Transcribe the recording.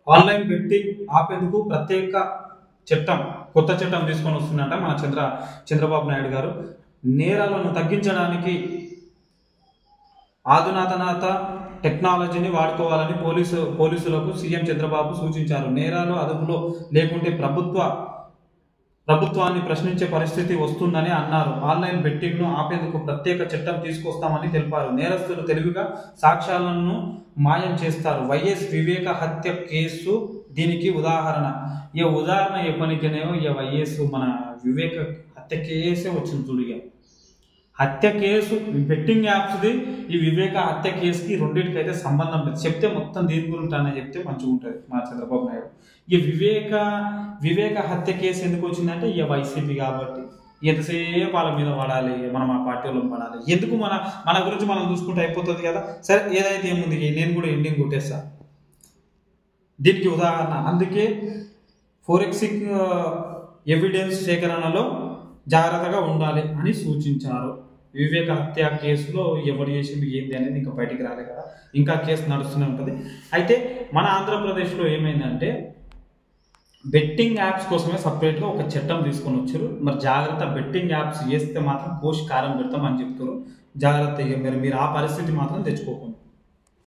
Online betting ఆపేందుకు ప్రత్యేక చట్టం కొత్త చట్టం తీసుకొని వస్తున్నట మన చంద్రబాబు నాయుడు గారు. నేరాలను తగ్గించడానికి ఆధునాతనత టెక్నాలజీని వాడుకోవాలని పోలీసులకు సీఎం చంద్రబాబు సూచించారు. నేరాలు అదుపులో లేకుంటే ప్రభుత్వాన్ని ప్రశ్నించే పరిస్థితి వస్తుందని అన్నారు. ఆన్లైన్ బెట్టింగ్ను ఆపేందుకు ప్రత్యేక చట్టం తీసుకొస్తామని తెలిపారు. నేరస్తులు తెలివిగా సాక్ష్యాలను మాయం చేస్తారు. వైఎస్ వివేక హత్య కేసు దీనికి ఉదాహరణ. ఈ ఉదాహరణ చెప్పనికనేమో ఇక వైఎస్ మన వివేక హత్య కేసే వచ్చింది చూడిగా. హత్య కేసు బెట్టింగ్ యాప్స్ది ఈ వివేక హత్య కేసుకి రెండింటికైతే సంబంధం లేదు. చెప్తే మొత్తం దీని గురించి అని చెప్తే మంచిగా ఉంటుంది మా చంద్రబాబు నాయుడు. ఈ వివేక హత్య కేసు ఎందుకు వచ్చిందంటే ఇక వైసీపీ కాబట్టి ఎంతసేపు వాళ్ళ మీద పడాలి, మనం ఆ పార్టీ వాళ్ళని పడాలి. ఎందుకు మన గురించి మనం చూసుకుంటే అయిపోతుంది కదా. సరే ఏదైతే ఏముంది, నేను కూడా ఎండింగ్ కొట్టేస్తా దీనికి ఉదాహరణ. అందుకే ఫోరెన్సిక్ ఎవిడెన్స్ సేకరణలో జాగ్రత్తగా ఉండాలి అని సూచించారు. వివేక హత్య కేసులో ఎవరు చేసింది ఏంటి అనేది ఇంకా బయటికి రాలే కదా, ఇంకా కేసు నడుస్తూనే ఉంటుంది. అయితే మన ఆంధ్రప్రదేశ్లో ఏమైందంటే బెట్టింగ్ యాప్స్ కోసమే సపరేట్గా ఒక చట్టం తీసుకొని వచ్చారు. మరి జాగ్రత్త, బెట్టింగ్ యాప్స్ చేస్తే మాత్రం కోసి కారం పెడతాం అని చెప్తారు. జాగ్రత్త, మీరు ఆ పరిస్థితి మాత్రం తెచ్చుకోకుండా.